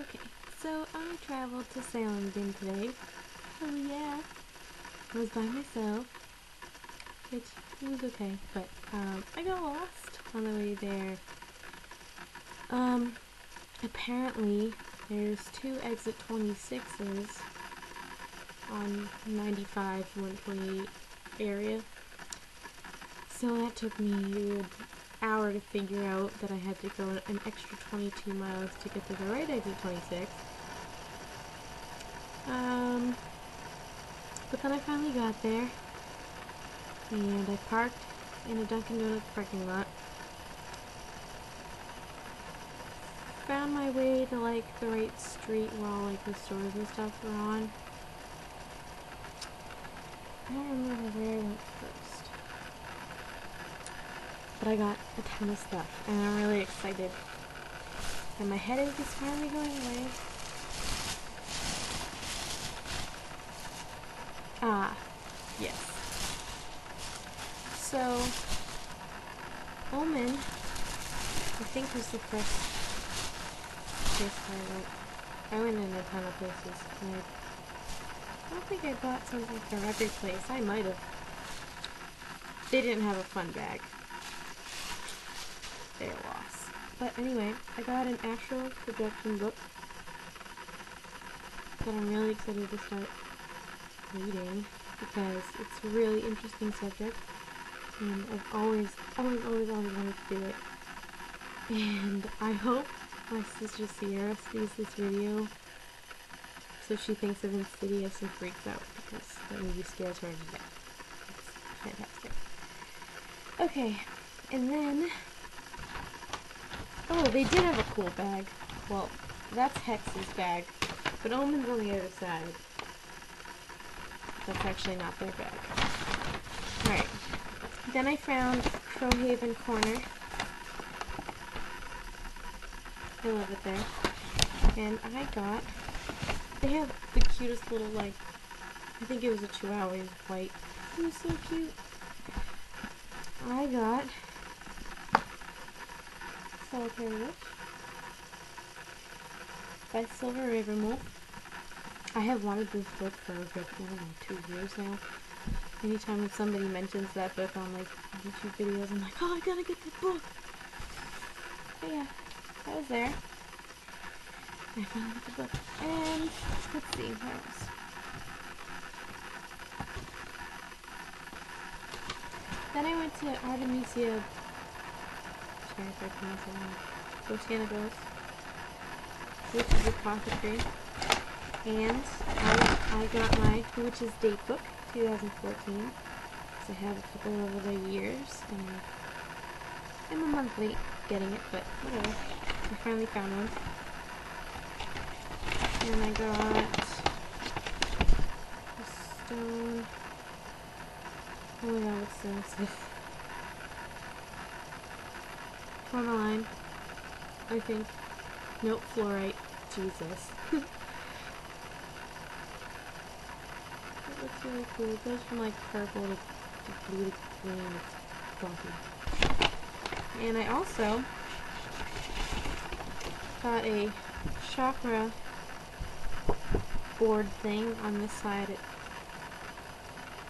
Okay, so I traveled to Salemden today. Oh yeah. I was by myself, which was okay, but I got lost on the way there. Apparently there's two exit 26s on 95 128 area. So that took me an hour to figure out that I had to go an extra 22 miles to get to the right exit 26. But then I finally got there, and I parked in a Dunkin' Donuts parking lot. Found my way to like the right street where all like the stores and stuff were on. I don't remember where I went first, but I got a ton of stuff, and I'm really excited. And my headache is finally going away. Ah, yes. So, Omen, I think, was the first place I went. I went in a ton of places. I don't think I bought something from every place. I might have. They didn't have a fun bag. They're a loss. But anyway, I got an astral projection book that I'm really excited to start reading because it's a really interesting subject, and I've always wanted to do it. And I hope my sister Sierra sees this video so she thinks of Insidious and freaks out, because that movie scares her to death. It's fantastic. Okay, and then... oh, they did have a cool bag. Well, that's Hex's bag, but Omen's on the other side. That's actually not their bag. Alright. Then I found Crowhaven Corner. I love it there. And I got... they have the cutest little, like... I think it was a Chihuahua. He was white. He was so cute. I got... Solitary Witch by Silver Ravenwolf. I have wanted this book for a good, 2 years now. Anytime when somebody mentions that book on like YouTube videos, I'm like, oh, I gotta get that book. But yeah, that was there. I finally got the book. And let's see, what else? Then I went to Artemisia, sorry if I pronounce it wrong, Botanicals, which is apothecary. And I got my Witch's Date book, 2014, because I have a couple of other years, and I'm a month late getting it, but whatever. I finally found one. And I got a stone. Oh my god, it's so expensive. Tourmaline, I think. Nope, fluorite. Jesus. It looks really cool. It goes from like purple to blue to green. It's funky. And I also got a chakra board thing on this side. It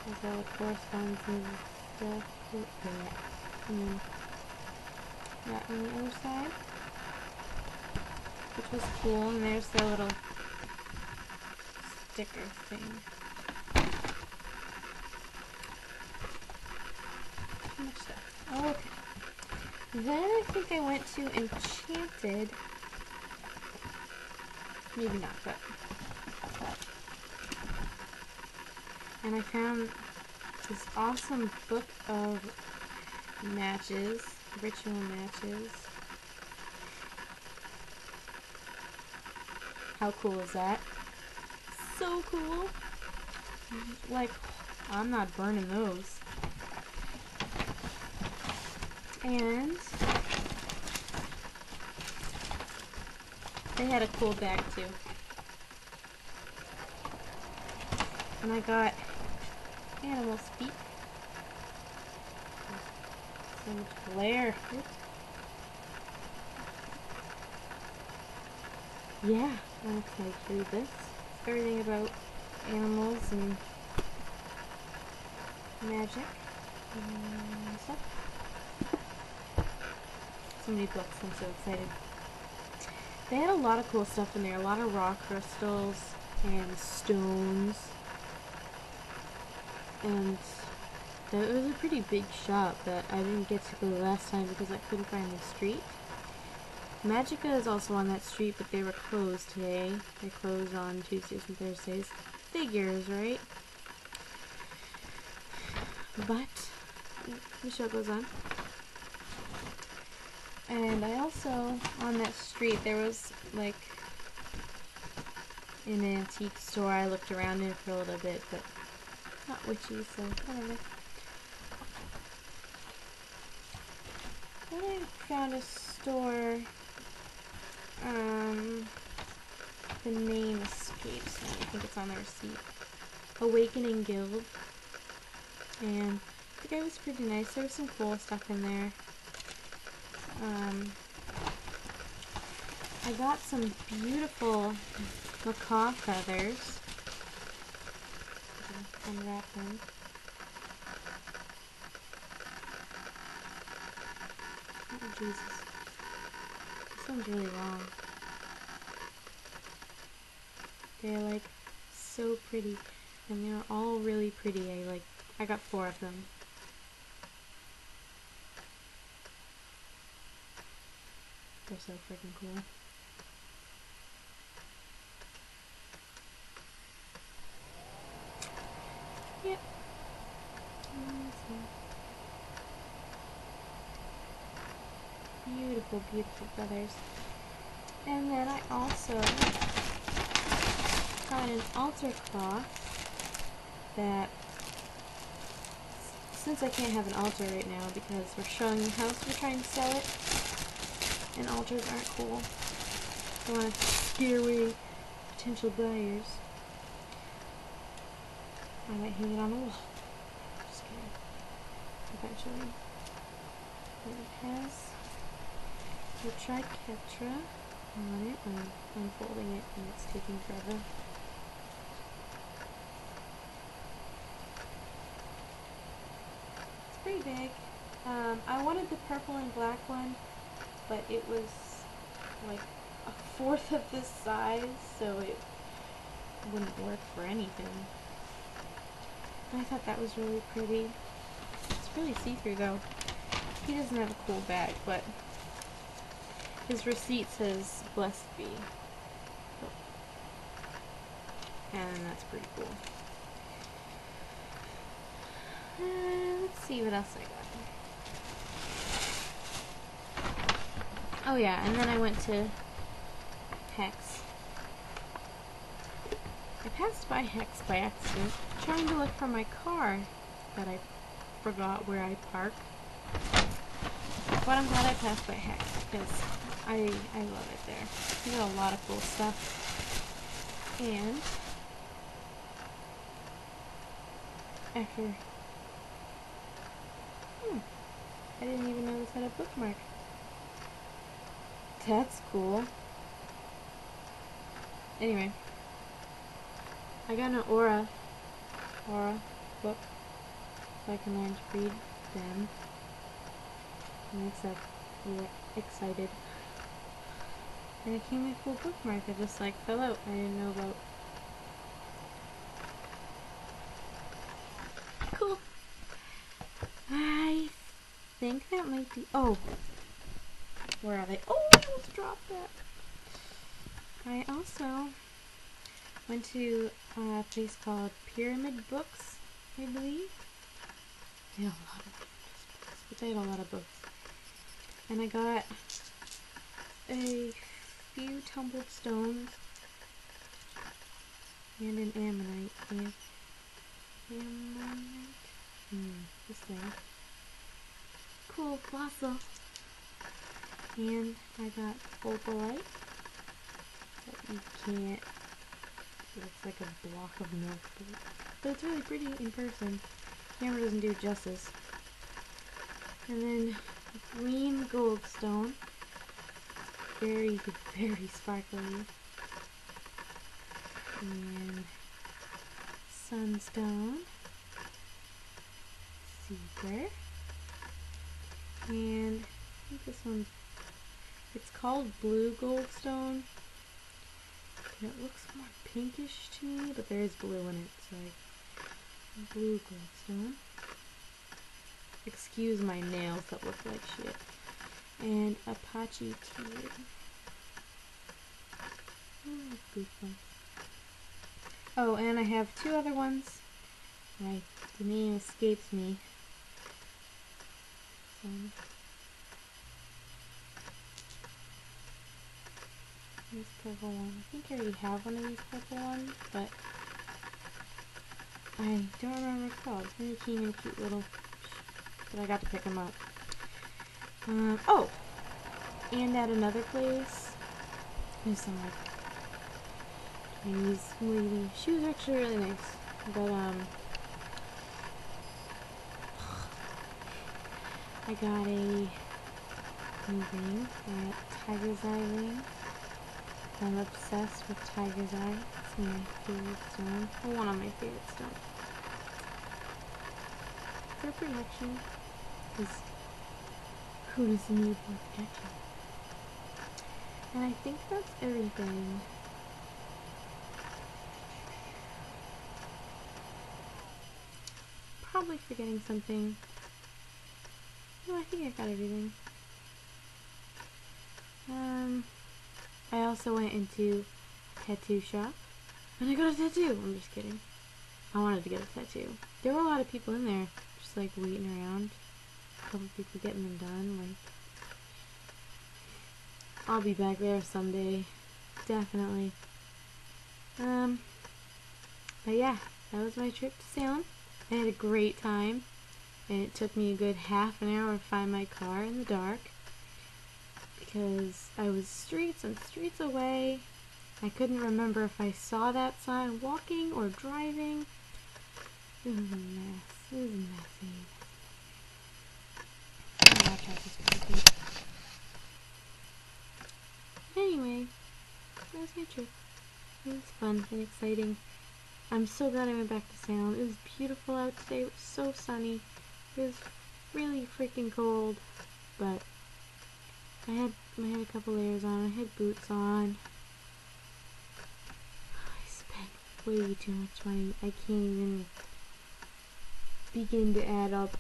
has all the corresponds and stuff. And then that on the other side, which was cool. And there's the little sticker thing. Too much stuff. Oh, okay. Then I think I went to Enchanted. Maybe not, but... and I found this awesome book of matches, ritual matches. How cool is that? So cool! Like, I'm not burning those. And they had a cool bag too. And I got animal speak. So much glare. Oops. yeah, I'm excited to read this. Everything about animals and magic and stuff. So many books, I'm so excited. They had a lot of cool stuff in there, a lot of rock crystals and stones. And it was a pretty big shop that I didn't get to go last time because I couldn't find the street. Magica is also on that street, but they were closed today. They close on Tuesdays and Thursdays. Figures, right? But the show goes on. And I also, on that street, there was like an antique store. I looked around in for a little bit, but not witchy, so whatever. Then I found a store, the name escapes me. I think it's on the receipt. Awakening Guild. And the guy was pretty nice. There was some cool stuff in there. I got some beautiful macaw feathers. Unwrap them. Oh, Jesus. This one's really long. They're like so pretty. And they're all really pretty. I got 4 of them. They're so freaking cool. Yep. Beautiful, beautiful feathers. And then I also got an altar cloth that, since I can't have an altar right now because we're showing the house, we're trying to sell it, and altars aren't cool. I want to scare away potential buyers. I might hang it on the wall. Just kidding. Eventually. And it has the triquetra on it. I'm unfolding it and it's taking forever. It's pretty big. I wanted the purple and black one, but it was like 1/4 of this size, so it wouldn't work for anything. I thought that was really pretty. It's really see-through though. He doesn't have a cool bag, but his receipt says blessed be. And that's pretty cool. Let's see what else I got. Oh yeah, and then I went to Hex. I passed by Hex by accident, trying to look for my car that I forgot where I parked. But I'm glad I passed by Hex because I love it there. They got a lot of cool stuff. And after I didn't even know this had a bookmark. That's cool. Anyway, I got an Aura book so I can learn to read them. I'm excited. And it came with a cool bookmark that just like fell out. I didn't know about. Cool. I think that might be. Oh, where are they? Oh, I almost dropped that. I also went to a place called Pyramid Books, I believe. They had a lot of books, but they had a lot of books. And I got a few tumbled stones and an ammonite. This thing. Cool fossil. And I got opalite. That you can't. It looks like a block of milk, but it's really pretty in person. Camera doesn't do it justice. And then green goldstone. Very, very sparkly. and Sunstone, Cedar, and I think this one, it's called Blue Goldstone. And it looks more pinkish to me, but there is blue in it, so Blue Goldstone. Excuse my nails that look like shit. And Apache Tear. Oh, and I have two other ones. The name escapes me. This purple one. I think I already have one of these purple ones, but I don't remember what it's called. They came in cute little, but I got to pick them up. Oh! And at another place, there's some Chinese lady. She was actually really nice, but I got a new ring at Tiger's Eye ring. I'm obsessed with Tiger's Eye. It's my favorite stone. Well, one of my favorite stones. For protection, because who doesn't need more protection? And I think that's everything. Probably forgetting something. No, I think I got everything. I also went into a tattoo shop, and I got a tattoo. I'm just kidding. I wanted to get a tattoo. There were a lot of people in there, just like waiting around. A couple people getting them done. Like, I'll be back there someday, definitely. But yeah, that was my trip to Salem. I had a great time, and it took me a good half an hour to find my car in the dark, because I was streets and streets away. I couldn't remember if I saw that sign walking or driving. It was a mess. It was messy. Watch out, this cookie. Anyway, that was my trip. It was fun and exciting. I'm so glad I went back to Salem. It was beautiful out today. It was so sunny. It was really freaking cold, but I had a couple layers on. I had boots on. I spent way too much money. I can't even begin to add up.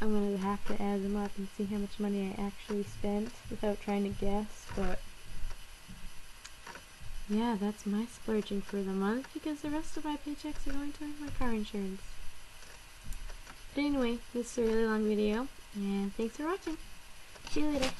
I'm gonna have to add them up and see how much money I actually spent without trying to guess, but yeah, that's my splurging for the month, because the rest of my paychecks are going towards my car insurance. But anyway, this is a really long video, and thanks for watching. See you later.